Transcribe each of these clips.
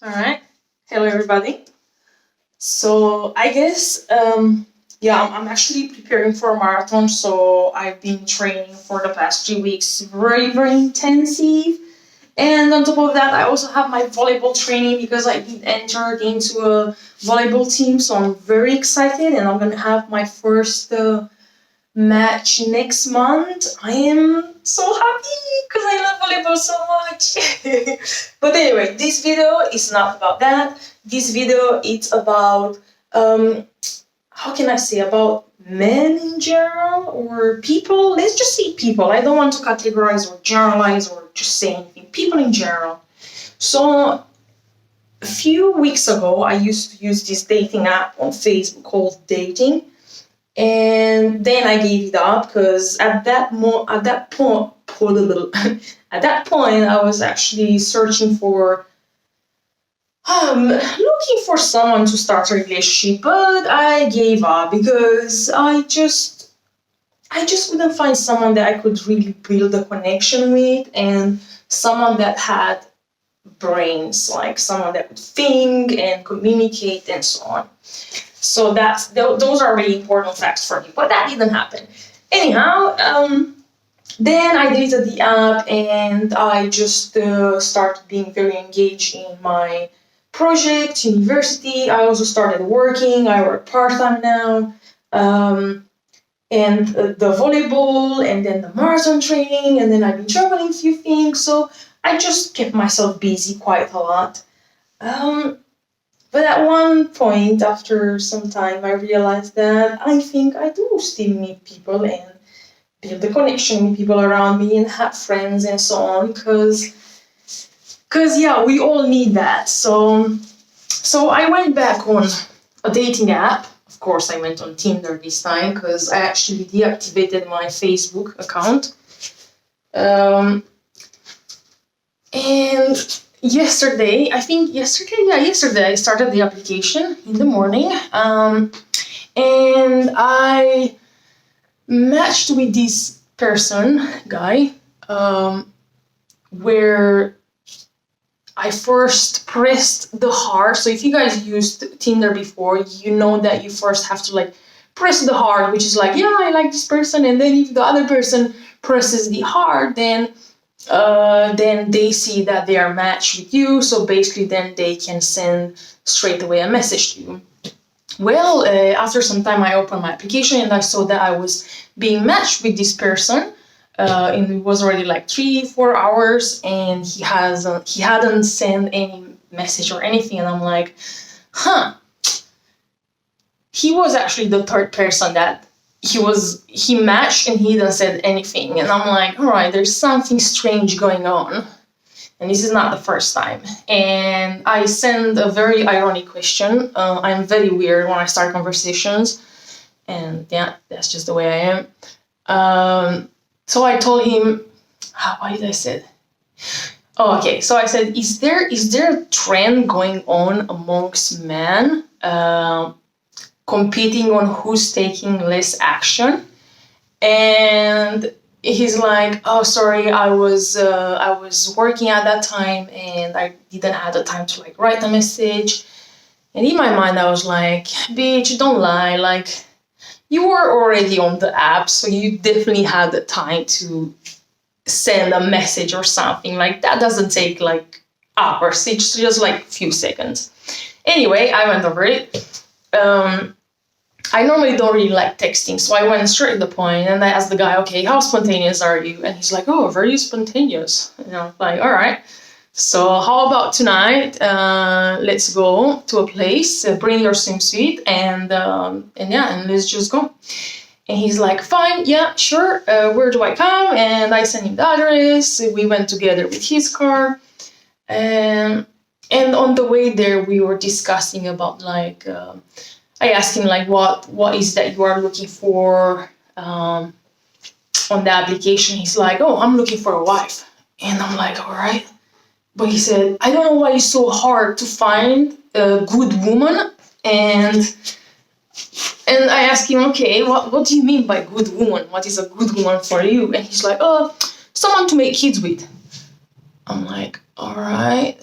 All right. Hello, everybody. So I guess, I'm actually preparing for a marathon. So I've been training for the past 3 weeks, very, very intensive. And on top of that, I also have my volleyball training because I been entered into a volleyball team. So I'm very excited, and I'm gonna have my first match next month. I am so happy because I love volleyball so much. But anyway, this video is not about that. This video is about how can I say, about men in general or people. Let's just say people. I don't want to categorize or generalize or just say anything. People in general. So a few weeks ago, I used to use this dating app on Facebook called Dating, and then I gave it up because at that point, at that point, I was actually searching for looking for someone to start a relationship, but I gave up because I just couldn't find someone that I could really build a connection with, and someone that had brains, like someone that could think and communicate and so on. So those are really important facts for me, but that didn't happen. Anyhow, then I deleted the app and I just started being very engaged in my project, university. I also started working. I work part time now, and the volleyball, and then the marathon training, and then I've been traveling a few things. So I just kept myself busy quite a lot. But at one point, after some time, I realized that I think I do still meet people and build a connection with people around me and have friends and so on. Cause yeah, we all need that. So I went back on a dating app. Of course, I went on Tinder this time because I actually deactivated my Facebook account. And yesterday, I started the application in the morning. And I matched with this guy, where I first pressed the heart. So if you guys used Tinder before, you know that you first have to like press the heart, which is like, yeah, I like this person. And then if the other person presses the heart, then they see that they are matched with you. So basically, then they can send straight away a message to you. Well, after some time, I opened my application and I saw that I was being matched with this person. And it was already like 3-4 hours, and he hadn't sent any message or anything. And I'm like, he was actually the third person that he matched, and he didn't said anything. And I'm like, all right, there's something strange going on. And this is not the first time. And I send a very ironic question. I'm very weird when I start conversations. And yeah, that's just the way I am. So I told him, what did I say? Oh, okay. So I said, is there a trend going on amongst men competing on who's taking less action? And he's like, oh, sorry, I was working at that time and I didn't have the time to like write a message. And in my mind, I was like, bitch, don't lie. Like, you were already on the app, so you definitely had the time to send a message or something. Like, that doesn't take like hours. It's just like a few seconds. Anyway, I went over it. I normally don't really like texting, so I went straight to the point and I asked the guy, okay, how spontaneous are you? And he's like, oh, very spontaneous. And I'm like, all right. So how about tonight? Let's go to a place, bring your swimsuit, and let's just go. And he's like, fine, yeah, sure. Where do I come? And I sent him the address. We went together with his car. And on the way there, we were discussing about like, I asked him like, what is that you are looking for on the application? He's like, oh, I'm looking for a wife. And I'm like, all right. But he said, I don't know why it's so hard to find a good woman. And I asked him, okay, what do you mean by good woman? What is a good woman for you? And he's like, oh, someone to make kids with. I'm like, all right.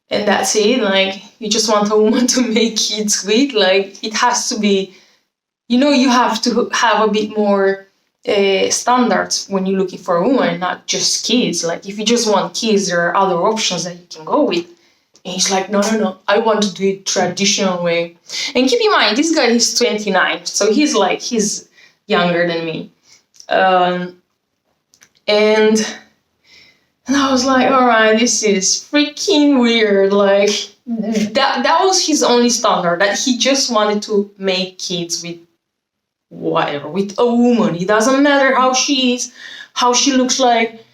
And and that's it. Like, you just want a woman to make kids with. Like, it has to be, you have to have a bit more standards when you're looking for a woman, not just kids. Like, if you just want kids, there are other options that you can go with. And he's like, no, I want to do it traditional way. And keep in mind, this guy is 29, so he's younger than me. And I was like, all right, this is freaking weird. Like, that was his only standard, that he just wanted to make kids with whatever, with a woman. It doesn't matter how she is, how she looks like,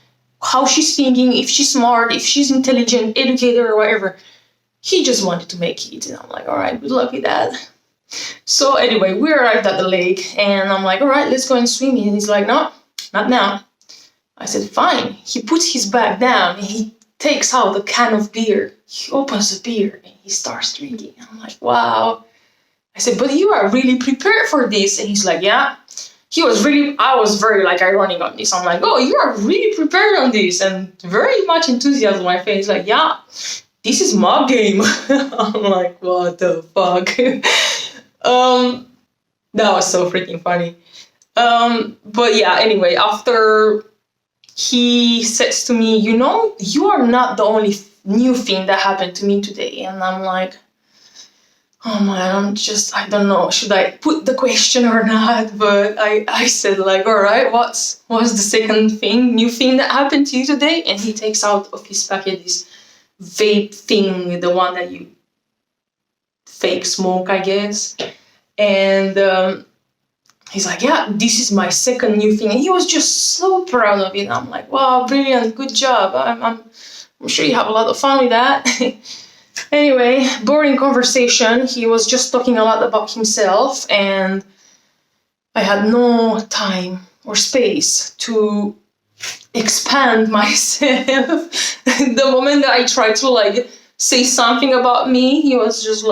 how she's thinking, if she's smart, if she's intelligent, educated, or whatever. He just wanted to make kids. And I'm like, all right, good luck with that. So anyway, we arrived at the lake, and I'm like, all right, let's go and swim. And he's like, no, not now. I said, fine. He puts his bag down, and he takes out the can of beer. He opens the beer, and he starts drinking. I'm like, wow. I said, but you are really prepared for this. And he's like, yeah. I was very ironic on this. I'm like, oh, you are really prepared on this. And very much enthusiasm on my face. Like, yeah, this is my game. I'm like, what the fuck? That was so freaking funny. But yeah, anyway, after he says to me, you are not the only new thing that happened to me today. And I'm like, oh man, I don't know, should I put the question or not? But I said, like, all right, what's the second new thing that happened to you today? And he takes out of his packet this vape thing, the one that you fake smoke, I guess. And he's like, yeah, this is my second new thing. And he was just so proud of it. I'm like, wow, brilliant, good job. I'm sure you have a lot of fun with that. Anyway, boring conversation. He was just talking a lot about himself, and I had no time or space to expand myself. The moment that I tried to say something about me, he was just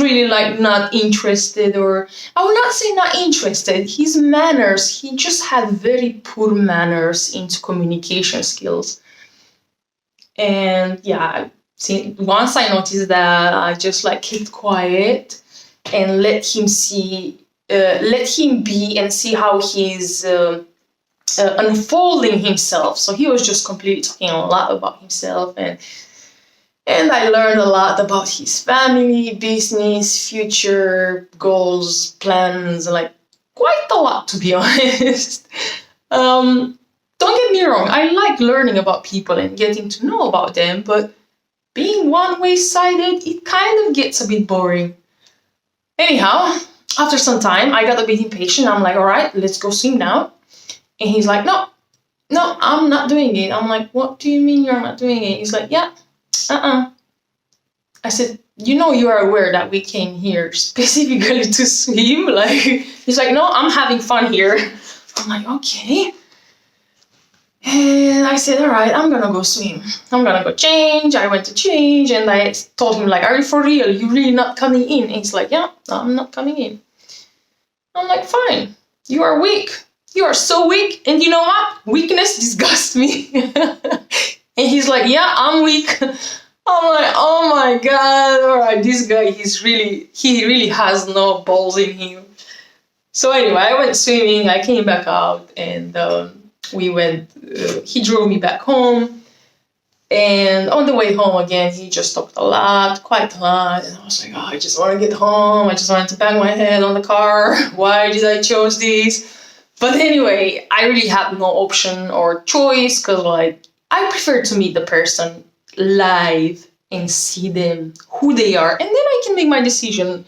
really not interested, or I would not say not interested. His manners, he just had very poor manners into communication skills. And yeah, once I noticed that, I just kept quiet and let him be and see how he's unfolding himself. So he was just completely talking a lot about himself, and I learned a lot about his family, business, future goals, plans, quite a lot, to be honest. Don't get me wrong, I like learning about people and getting to know about them, but being one-way-sided, it kind of gets a bit boring. Anyhow, after some time, I got a bit impatient. I'm like, all right, let's go swim now. And he's like, no, I'm not doing it. I'm like, what do you mean you're not doing it? He's like, yeah, I said, you are aware that we came here specifically to swim? He's like, no, I'm having fun here. I'm like, okay. And I said, all right, I'm gonna go swim. I'm gonna go change. I went to change, and I told him, are you for real? You really not coming in? And he's like, yeah, I'm not coming in. I'm like, fine. You are weak. You are so weak. And you know what? Weakness disgusts me. And he's like, yeah, I'm weak. I'm like, oh my God. All right, this guy, he really has no balls in him. So anyway, I went swimming. I came back out, and we went, he drove me back home, and on the way home again, he just talked quite a lot, and I was like, I just want to get home, I just wanted to bang my head on the car, why did I choose this? But anyway, I really had no option or choice, because I prefer to meet the person live and see them, who they are, and then I can make my decision.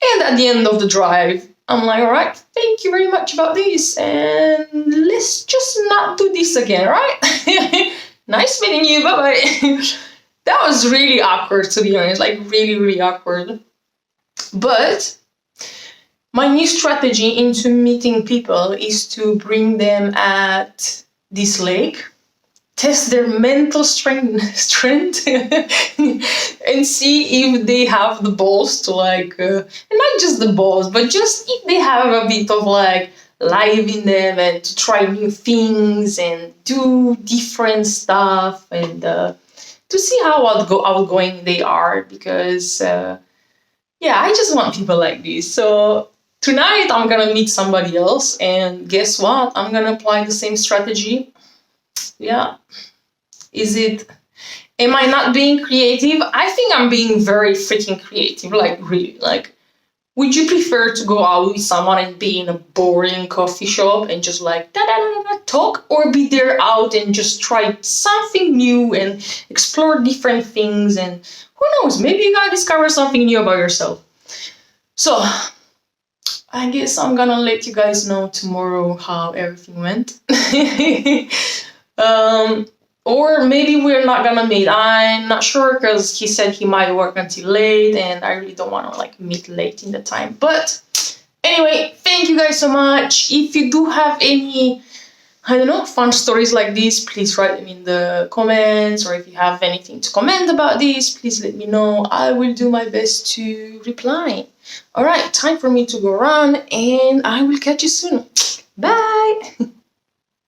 And at the end of the drive, I'm like, all right, thank you very much about this, and let's just not do this again, right? Nice meeting you, bye-bye. That was really awkward, to be honest, really, really awkward. But my new strategy into meeting people is to bring them at this lake, test their mental strength and see if they have the balls to and not just the balls, but just if they have a bit of life in them, and to try new things and do different stuff, and to see how outgoing they are, because yeah, I just want people like this. So tonight I'm gonna meet somebody else, and guess what? I'm gonna apply the same strategy. Yeah. Am I not being creative? I think I'm being very freaking creative. Like, really. Like, would you prefer to go out with someone and be in a boring coffee shop and just like da da da da talk, or be there out and just try something new and explore different things, and who knows, maybe you're gonna discover something new about yourself. So I guess I'm gonna let you guys know tomorrow how everything went. Or maybe we're not gonna meet. I'm not sure, because he said he might work until late, and I really don't want to like meet late in the time. But anyway, thank you guys so much. If you do have any, I don't know, fun stories like this, please write them in the comments, or if you have anything to comment about this, please let me know. I will do my best to reply. All right, time for me to go run, and I will catch you soon. Bye.